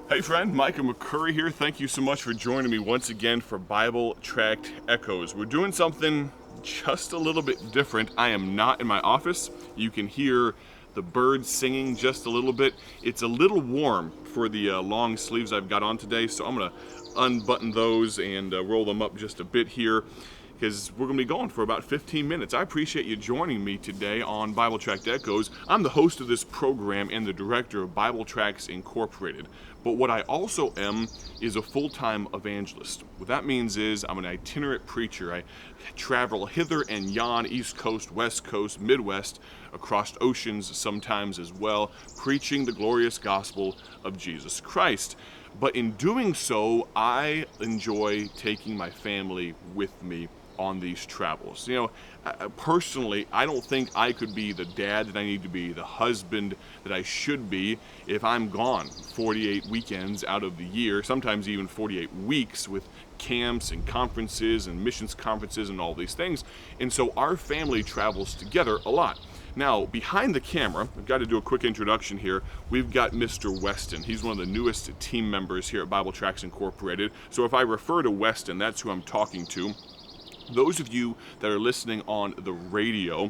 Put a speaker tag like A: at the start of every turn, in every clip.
A: Hey friend, Micah McCurry here. Thank you so much for joining me once again for Bible Tract Echoes. We're doing something just a little bit different. I am not in my office. You can hear the birds singing just a little bit. It's a little warm for the long sleeves I've got on today, so I'm going to unbutton those and roll them up just a bit here, because we're going to be going for about 15 minutes. I appreciate you joining me today on Bible Tract Echoes. I'm the host of this program and the director of Bible Tracts Incorporated. But what I also am is a full-time evangelist. What that means is I'm an itinerant preacher. I travel hither and yon, East Coast, West Coast, Midwest, across oceans sometimes as well, preaching the glorious gospel of Jesus Christ. But in doing so, I enjoy taking my family with me on these travels. Personally, I don't think I could be the dad that I need to be, the husband that I should be, if I'm gone 48 weekends out of the year, sometimes even 48 weeks with camps and conferences and missions conferences and all these things. And so our family travels together a lot. Now, behind the camera, I've got to do a quick introduction here. We've got Mr. Weston. He's one of the newest team members here at Bible Tracts Incorporated. So if I refer to Weston, that's who I'm talking to. Those of you that are listening on the radio,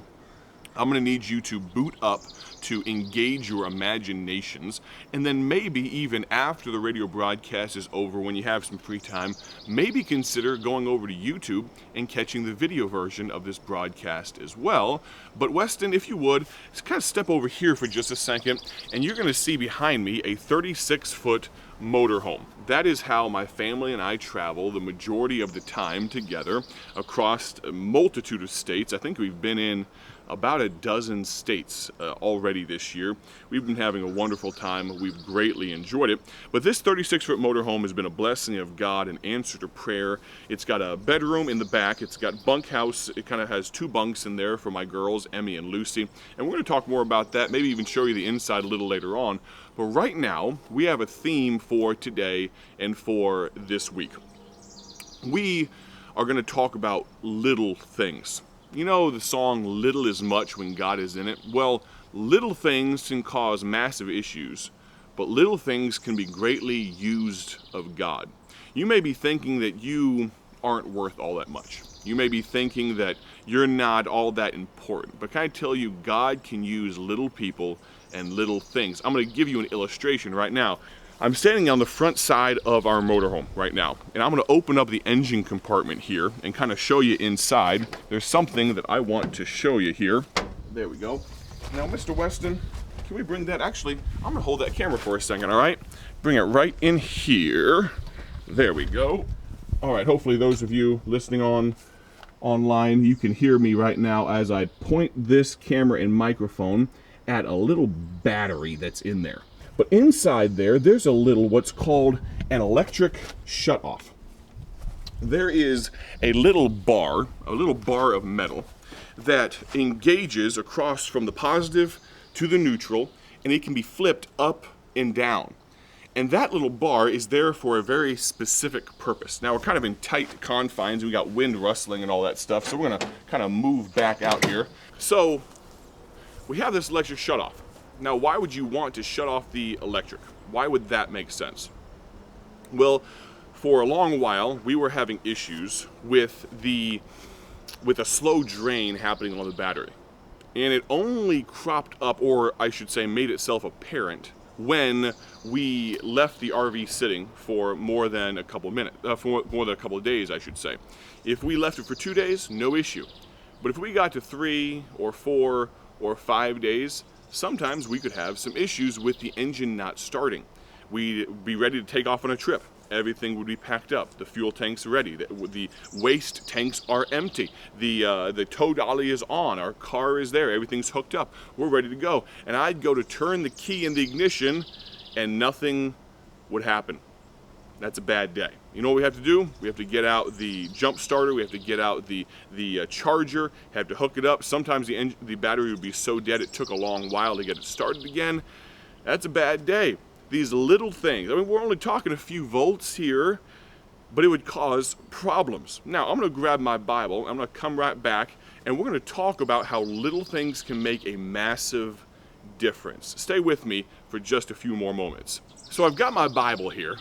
A: I'm going to need you to boot up to engage your imaginations, and then maybe even after the radio broadcast is over, when you have some free time, maybe consider going over to YouTube and catching the video version of this broadcast as well. But Weston, if you would, just kind of step over here for just a second, and you're going to see behind me a 36-foot motorhome. That is how my family and I travel the majority of the time together across a multitude of states. I think we've been in about a dozen states already this year. We've been having a wonderful time. We've greatly enjoyed it. But this 36-foot motorhome has been a blessing of God, an answer to prayer. It's got a bedroom in the back. It's got bunkhouse. It kind of has two bunks in there for my girls, Emmy and Lucy. And we're going to talk more about that, maybe even show you the inside a little later on. But right now, we have a theme for today and for this week. We are going to talk about little things. You know the song, "Little is Much When God is in It"? Well, little things can cause massive issues, but little things can be greatly used of God. You may be thinking that you aren't worth all that much. You may be thinking that you're not all that important. But can I tell you, God can use little people and little things. I'm going to give you an illustration right now. I'm standing on the front side of our motorhome right now, and I'm going to open up the engine compartment here and kind of show you inside. There's something that I want to show you here. There we go. Now, Mr. Weston, can we bring that? Actually, I'm going to hold that camera for a second, all right? Bring it right in here. There we go. All right, hopefully those of you listening online, you can hear me right now as I point this camera and microphone at a little battery that's in there. But inside there's a little, what's called an electric shutoff. There is a little bar of metal that engages across from the positive to the neutral, and it can be flipped up and down. And that little bar is there for a very specific purpose. Now, we're kind of in tight confines. We got wind rustling and all that stuff, so we're going to kind of move back out here. So we have this electric shutoff. Now, why would you want to shut off the electric? Why would that make sense? Well, for a long while, we were having issues with a slow drain happening on the battery. And it only cropped up, or I should say made itself apparent, when we left the RV sitting for more than a couple of days, I should say. If we left it for 2 days, no issue. But if we got to 3 or 4 or 5 days, sometimes we could have some issues with the engine not starting. We'd be ready to take off on a trip. Everything would be packed up. The fuel tank's ready. The waste tanks are empty. The tow dolly is on. Our car is there. Everything's hooked up. We're ready to go. And I'd go to turn the key in the ignition, and nothing would happen. That's a bad day. You know what we have to do? We have to get out the jump starter. We have to get out the charger. Have to hook it up. Sometimes the battery would be so dead it took a long while to get it started again. That's a bad day. These little things. I mean, we're only talking a few volts here, but it would cause problems. Now, I'm going to grab my Bible. I'm going to come right back, and we're going to talk about how little things can make a massive difference. Stay with me for just a few more moments. So I've got my Bible here.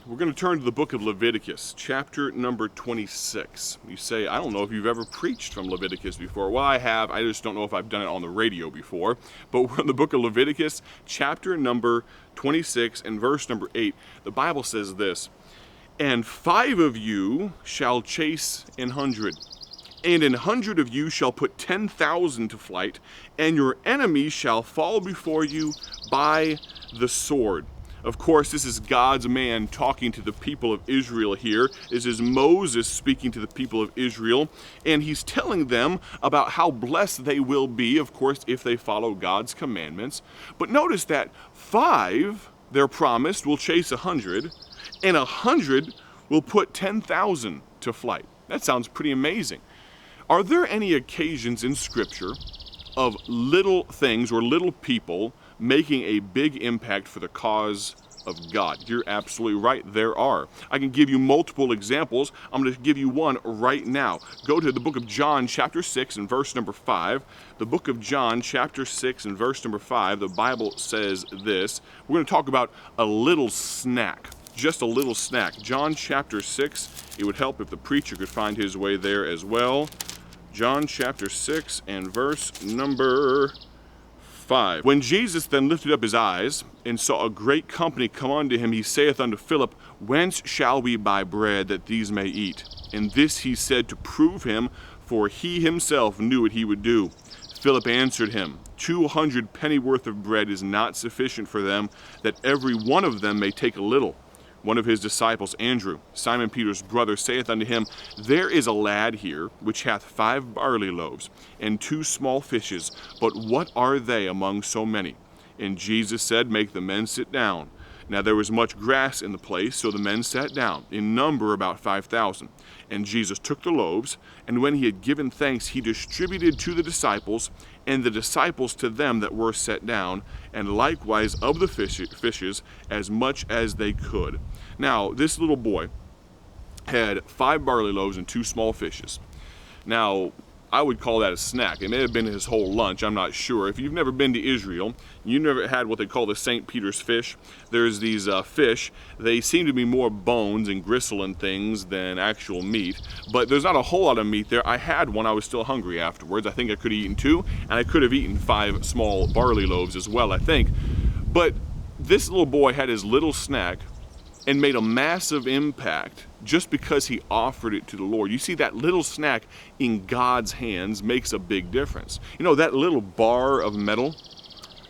A: We're going to turn to the book of Leviticus, chapter number 26. You say, I don't know if you've ever preached from Leviticus before. Well, I have. I just don't know if I've done it on the radio before. But we're in the book of Leviticus, chapter number 26 and verse number 8. The Bible says this, "And 5 of you shall chase 100, and 100 of you shall put 10,000 to flight, and your enemies shall fall before you by the sword." Of course, this is God's man talking to the people of Israel here. This is Moses speaking to the people of Israel, and he's telling them about how blessed they will be, of course, if they follow God's commandments. But notice that 5, they're promised, will chase 100, and 100 will put 10,000 to flight. That sounds pretty amazing. Are there any occasions in Scripture of little things or little people making a big impact for the cause of God? You're absolutely right, there are. I can give you multiple examples. I'm going to give you one right now. Go to the book of John, chapter 6 and verse number 5. The book of John, chapter 6 and verse number 5, the Bible says this. We're going to talk about a little snack. Just a little snack. John chapter 6. It would help if the preacher could find his way there as well. John chapter 6 and verse number 5. "When Jesus then lifted up his eyes, and saw a great company come unto him, he saith unto Philip, Whence shall we buy bread that these may eat? And this he said to prove him, for he himself knew what he would do. Philip answered him, 200 pennyworth of bread is not sufficient for them, that every one of them may take a little. One of his disciples, Andrew, Simon Peter's brother, saith unto him, There is a lad here, which hath 5 barley loaves, and 2 small fishes, but what are they among so many? And Jesus said, Make the men sit down. Now there was much grass in the place, so the men sat down, in number about 5,000. And Jesus took the loaves, and when he had given thanks, he distributed to the disciples, and the disciples to them that were set down, and likewise of the fishes as much as they could. Now, this little boy had 5 barley loaves and 2 small fishes. Now, I would call that a snack. It may have been his whole lunch, I'm not sure. If you've never been to Israel, you never had what they call the St. Peter's fish. There's these fish. They seem to be more bones and gristle and things than actual meat, but there's not a whole lot of meat there. I had one. I was still hungry afterwards. I think I could have eaten 2, and I could have eaten 5 small barley loaves as well, I think. But this little boy had his little snack and made a massive impact just because he offered it to the Lord. You see, that little snack in God's hands makes a big difference. You know, that little bar of metal,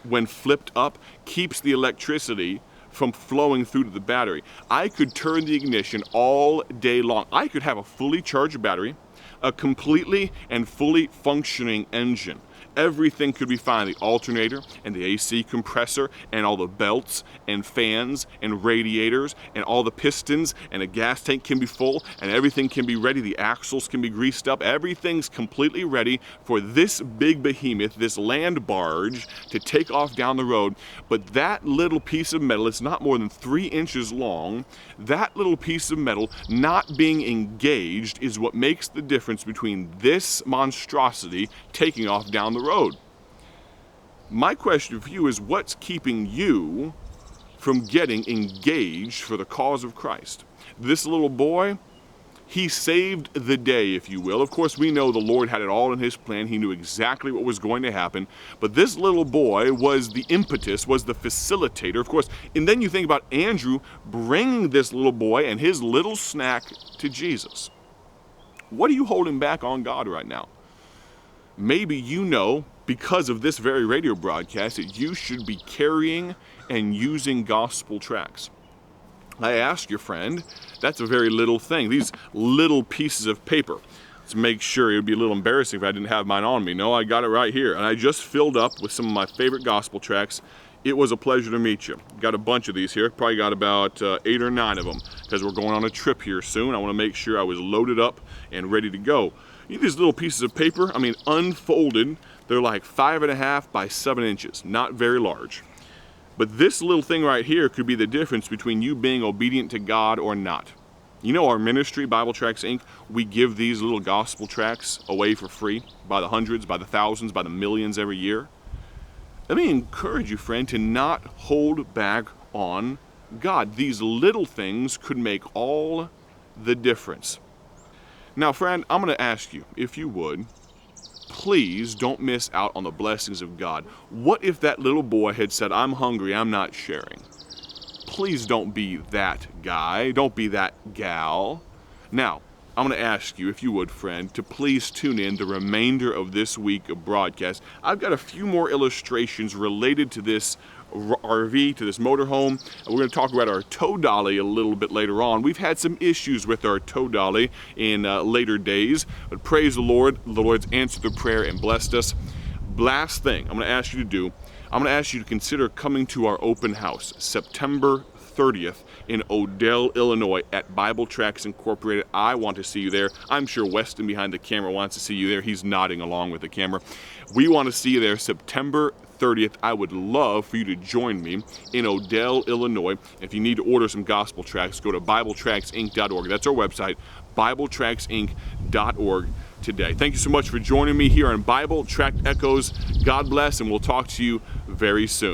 A: when flipped up, keeps the electricity from flowing through to the battery. I could turn the ignition all day long. I could have a fully charged battery, a completely and fully functioning engine. Everything could be fine, the alternator and the AC compressor and all the belts and fans and radiators and all the pistons, and a gas tank can be full and everything can be ready. The axles can be greased up. Everything's completely ready for this big behemoth, this land barge, to take off down the road. But that little piece of metal, it's not more than 3 inches long, that little piece of metal not being engaged is what makes the difference between this monstrosity taking off down the road. My question for you is, what's keeping you from getting engaged for the cause of Christ? This little boy, he saved the day, if you will. Of course, we know the Lord had it all in his plan. He knew exactly what was going to happen. But this little boy was the impetus, was the facilitator, of course. And then you think about Andrew bringing this little boy and his little snack to Jesus. What are you holding back on God right now? Maybe you know, because of this very radio broadcast, that you should be carrying and using gospel tracts. I asked your friend, that's a very little thing. These little pieces of paper. Let's make sure. It would be a little embarrassing if I didn't have mine on me. No, I got it right here. And I just filled up with some of my favorite gospel tracts. It was a pleasure to meet you. Got a bunch of these here. Probably got about 8 or 9 of them, because we're going on a trip here soon. I want to make sure I was loaded up and ready to go. These little pieces of paper, I mean, unfolded, they're like 5.5 by 7 inches. Not very large. But this little thing right here could be the difference between you being obedient to God or not. You know, our ministry, Bible Tracts Inc., we give these little gospel tracts away for free by the hundreds, by the thousands, by the millions every year. Let me encourage you, friend, to not hold back on God. These little things could make all the difference. Now, friend, I'm going to ask you, if you would, please don't miss out on the blessings of God. What if that little boy had said, I'm hungry, I'm not sharing? Please don't be that guy. Don't be that gal. Now, I'm going to ask you, if you would, friend, to please tune in the remainder of this week of broadcast. I've got a few more illustrations related to this RV, to this motorhome. We're going to talk about our tow dolly a little bit later on. We've had some issues with our tow dolly in later days, but praise the Lord's answered the prayer and blessed us. Last thing I'm going to ask you to do, I'm going to ask you to consider coming to our open house, September 30th in Odell, Illinois at Bible Tracts Incorporated. I want to see you there. I'm sure Weston behind the camera wants to see you there. He's nodding along with the camera. We want to see you there September 30th. I would love for you to join me in Odell, Illinois. If you need to order some gospel tracts, go to BibleTractsInc.org. That's our website, BibleTractsInc.org today. Thank you so much for joining me here on Bible Tract Echoes. God bless, and we'll talk to you very soon.